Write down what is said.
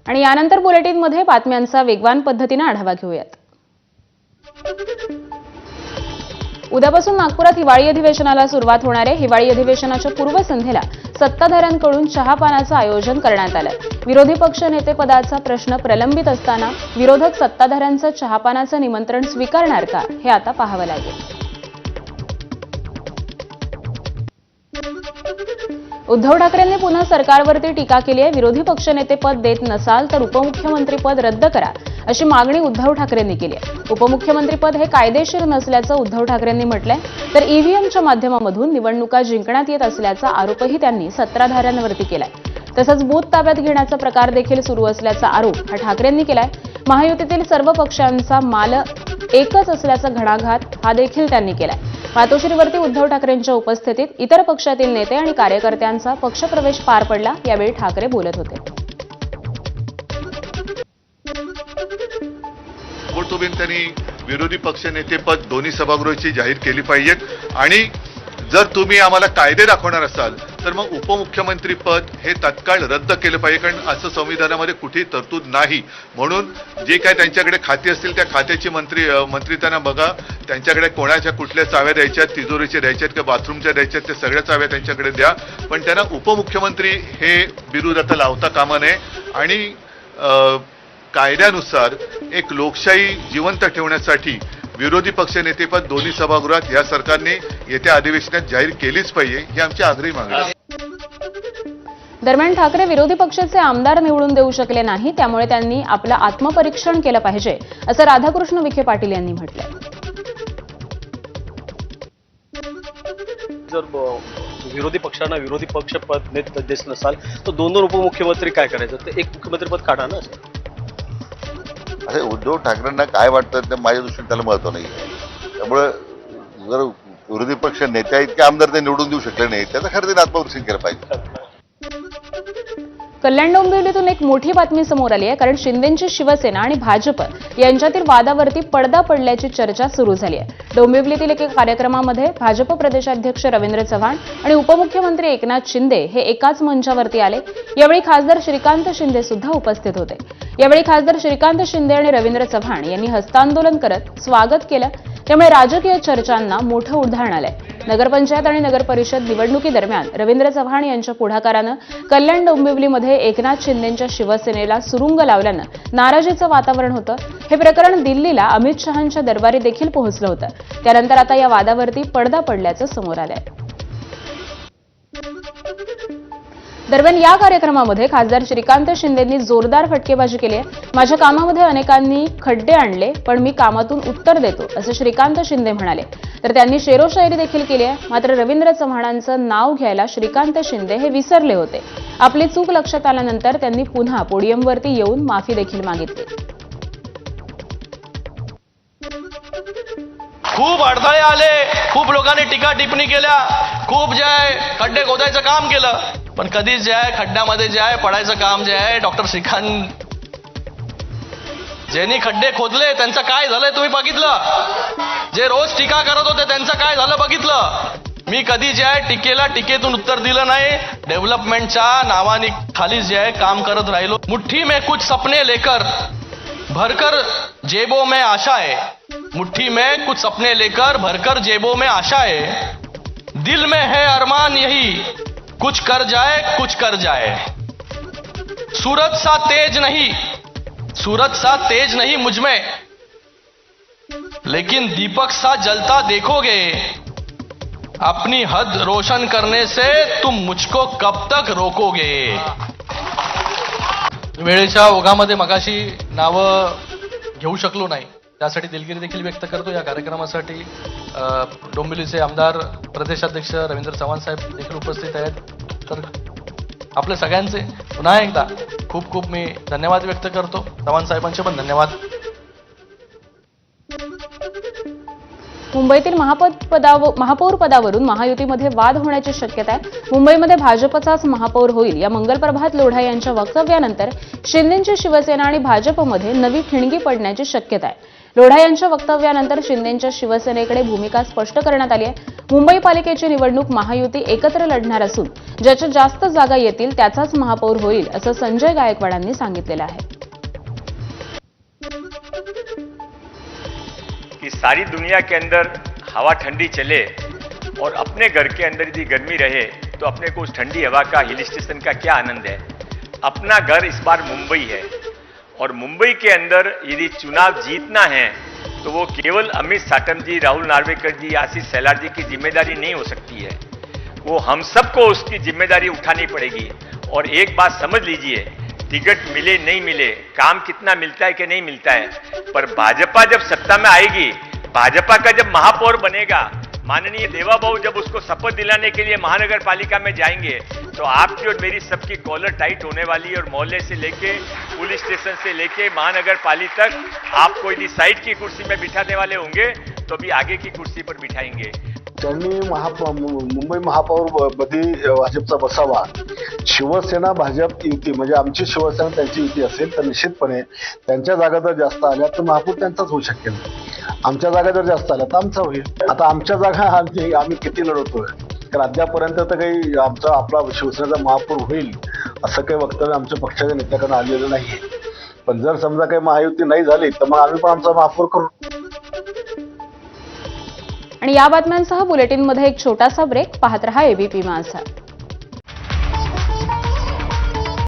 आणि यानंतर बुलेटिनमध्ये बातम्यांचा वेगवान पद्धतीने आढावा घेऊयात। उद्यापासून नागपुरात हिवाळी अधिवेशनाला सुरुवात होणार आहे। हिवाळी अधिवेशनाच्या पूर्वसंध्येला सत्ताधाऱ्यांकडून चहापानाचं आयोजन करण्यात आलंय। विरोधी पक्ष नेतेपदाचा प्रश्न प्रलंबित असताना विरोधक सत्ताधाऱ्यांचं चहापानाचं निमंत्रण स्वीकारणार का हे आता पाहावं लागेल। उद्धव ठाकरेंनी पुन्हा सरकारवरती टीका केली आहे। विरोधी पक्षनेतेपद देत नसाल तर उपमुख्यमंत्रीपद रद्द करा अशी मागणी उद्धव ठाकरेंनी केली आहे। उपमुख्यमंत्रीपद हे कायदेशीर नसल्याचं उद्धव ठाकरेंनी म्हटलंय, तर ईव्हीएमच्या माध्यमातून निवडणुका जिंकण्यात येत असल्याचा आरोपही त्यांनी सत्ताधाऱ्यांवरती केलाय। तसंच बूथ ताब्यात घेण्याचा प्रकार देखील सुरू असल्याचा आरोप हा ठाकरेंनी केलाय। महायुतीतील सर्व पक्षांचा माल एकच असल्याचा घणाघात हा देखील त्यांनी केलाय। मातोश्रीवरती उद्धव ठाकरेंच्या उपस्थितीत इतर पक्षातील नेते आणि कार्यकर्त्यांचा पक्षप्रवेश पार पडला। यावेळी ठाकरे बोलत होते। ताबडतोब त्यांनी विरोधी पक्षनेतेपद दोन्ही सभागृहाची जाहीर केली पाहिजेत आणि जर तुम्ही आम्हाला कायदे दाखवणार असाल तर मग उपमुख्यमंत्रीपद हे तत्काळ रद्द केलं पाहिजे, कारण असं संविधानामध्ये कुठेही तरतूद नाही। म्हणून जे काय त्यांच्याकडे खाती असतील त्या खात्याची मंत्री त्यांना बघा, त्यांच्याकडे कोणाच्या कुठल्या चाव्या द्यायच्यात, तिजोरीच्या द्यायच्यात किंवा बाथरूमच्या द्यायच्यात, ते सगळ्या चाव्या त्यांच्याकडे द्या, पण त्यांना उपमुख्यमंत्री हे बिरुद आता लावता कामा नये। आणि कायद्यानुसार एक लोकशाही जिवंत ठेवण्यासाठी विरोधी पक्षनेतेपद दोन्ही सभागृहात या सरकारने येत्या अधिवेशनात जाहीर केलीच पाहिजे, ही आमची आग्रही मागणी आहे। दरम्यान ठाकरे विरोधी पक्षाचे आमदार निवडून देऊ शकले नाही, त्यामुळे त्यांनी आपलं आत्मपरीक्षण केलं पाहिजे असं राधाकृष्ण विखे पाटील यांनी म्हटलंय। जर विरोधी पक्षांना विरोधी पक्षपद देत नसाल तर दोन उपमुख्यमंत्री काय करायचं, तर एक मुख्यमंत्रीपद काढा ना। अरे उद्धव ठाकरेंना काय वाटतं ते माझ्या दृष्टीने त्याला महत्व नाही आहे। त्यामुळे जर विरोधी पक्ष नेत्या इतके आमदार ते निवडून देऊ शकले नाही, त्याचं खरं त्यांनी आत्मपरीक्षण केलं पाहिजे। कल्याण डोंबिवलीतून एक मोठी बातमी समोर आली आहे, कारण शिंदेची शिवसेना आणि भाजप यांच्यातील वादावरती पडदा पडल्याची चर्चा सुरू झाली आहे। डोंबिवलीतील एका कार्यक्रमामध्ये भाजप प्रदेशाध्यक्ष रवींद्र चव्हाण आणि उपमुख्यमंत्री एकनाथ शिंदे हे एकाच मंचावरती आले। यावेळी खासदार श्रीकांत शिंदे सुद्धा उपस्थित होते। यावेळी खासदार श्रीकांत शिंदे आणि रवींद्र चव्हाण यांनी हस्तांदोलन करत स्वागत केलं, त्यामुळे राजकीय चर्चांना मोठं उधाण आलंय। नगरपंचायत आणि नगरपरिषद निवडणुकीदरम्यान रवींद्र चव्हाण यांच्या पुढाकारानं कल्याण डोंबिवलीमध्ये एकनाथ शिंदेंच्या शिवसेनेला सुरुंग लावल्यानं नाराजीचं वातावरण होतं। हे प्रकरण दिल्लीला अमित शहांच्या दरबारी देखील पोहोचलं होतं। त्यानंतर आता या वादावरती पडदा पडल्याचं समोर आलंय। दरम्यान या कार्यक्रमामध्ये खासदार श्रीकांत शिंदेंनी जोरदार फटकेबाजी केली आहे। माझ्या कामामध्ये अनेकांनी खड्डे आणले, पण मी कामातून उत्तर देतो असं श्रीकांत शिंदे म्हणाले। तर त्यांनी शेरोशायरी देखील केली आहे। मात्र रवींद्र चव्हाणांचं नाव घ्यायला श्रीकांत शिंदे हे विसरले होते। आपली चूक लक्षात आल्यानंतर त्यांनी पुन्हा पोडियमवरती येऊन माफी देखील मागितली। खूप अडथळे आले, खूप लोकांनी टीका टिप्पणी केल्या, खूप जे आहे खड्डे खोदायचं काम केलं, पण कधीच जे आहे खड्ड्यामध्ये जे आहे पडायचं काम जे आहे डॉक्टर श्रीकांत ज्यांनी खड्डे खोदले त्यांचं काय झालंय तुम्ही बघितलं। जे रोज टीका करत होते त्यांचं काय झालं बघितलं। मी कधी जे आहे टीकेतून उत्तर दिलं नाही। डेव्हलपमेंटच्या नावाने खाली जे आहे काम करत राहिलो। मुट्ठी में कुछ सपने लेकर भरकर जेबों में आशाएं, मुट्ठी में कुछ सपने लेकर भरकर जेबों में आशाएं, दिल में है अरमान यही कुछ कर जाए। सूरज सा तेज नहीं मुझ में, लेकिन दीपक सा जलता देखोगे। अपनी हद रोशन करने से तुम मुझको कब तक रोकोगे। वेळेच्या ओघामध्ये मगाशी नावं घेऊ शकलो नाही, त्यासाठी दिलगिरी देखील व्यक्त करतो। या कार्यक्रमासाठी डोंबिवलीचे आमदार प्रदेशाध्यक्ष रवींद्र चव्हाण साहेब देखील उपस्थित आहेत। तर आपल्या सगळ्यांचे पुन्हा एकदा खूप खूप मी धन्यवाद व्यक्त करतो। चव्हाण साहेबांचे पण धन्यवाद। मुंबईतील महापौर पदावरून महायुतीमध्ये वाद होण्याची शक्यता आहे। मुंबईमध्ये भाजपचाच महापौर होईल या मंगलप्रभात लोढा यांच्या वक्तव्यानंतर शिंदेची शिवसेना आणि भाजपमध्ये नवी ठिणगी पडण्याची शक्यता आहे। लोढा यांच्या वक्तव्यानंतर शिंदेच्या शिवसेनेकडे भूमिका स्पष्ट करण्यात आली आहे। मुंबई पालिकेची निवडणूक महायुती एकत्र लढणार असून ज्याच्या जास्त जागा येतील त्याचाच महापौर होईल असं संजय गायकवाडांनी सांगितलेलं आहे. कि सारी दुनिया के अंदर हवा ठंडी चले और अपने घर के अंदर यदि गर्मी रहे तो अपने को उस ठंडी हवा का, हिल स्टेशन का क्या आनंद है. अपना घर इस बार मुंबई है और मुंबई के अंदर यदि चुनाव जीतना है तो वो केवल अमित साटम जी, राहुल नार्वेकर जी, आशीष शेलार जी की जिम्मेदारी नहीं हो सकती है. वो हम सबको उसकी जिम्मेदारी उठानी पड़ेगी. और एक बात समझ लीजिए, टिकट मिले नहीं मिले, काम कितना मिलता है कि नहीं मिलता है, पर भाजपा जब सत्ता में आएगी, भाजपा का जब महापौर बनेगा, माननीय देवाबाबू जब उसको शपथ दिलाने के लिए महानगर पालिका में जाएंगे तो आपकी और मेरी सबकी कॉलर टाइट होने वाली है. और मोहल्ले से लेके पुलिस स्टेशन से लेके महानगर पालिका तक आपको यदि साइड की कुर्सी में बिठाने वाले होंगे तो भी आगे की कुर्सी पर बिठाएंगे. त्यांनी मुंबई महापौरपदी भाजपचा बसावा. शिवसेना भाजप युती म्हणजे आमची शिवसेना त्यांची युती असेल तर निश्चितपणे त्यांच्या जागा जर जास्त आल्या तर महापौर त्यांचाच होऊ शकेल. आमच्या जागा जर जास्त आल्या तर आमचा होईल. आता आमच्या जागा आम्ही किती लढवतोय तर अद्यापर्यंत तर काही आपला शिवसेनेचा महापौर होईल असं काही वक्तव्य आमच्या पक्षाच्या नेत्याकडून आलेलं नाहीये. पण जर समजा काही महायुती नाही झाली तर मग आम्ही पण आमचा महापौर करू. आणि या बातम्यांसह बुलेटिनमध्ये एक छोटासा ब्रेक. पाहत रहा एबीपी माझा.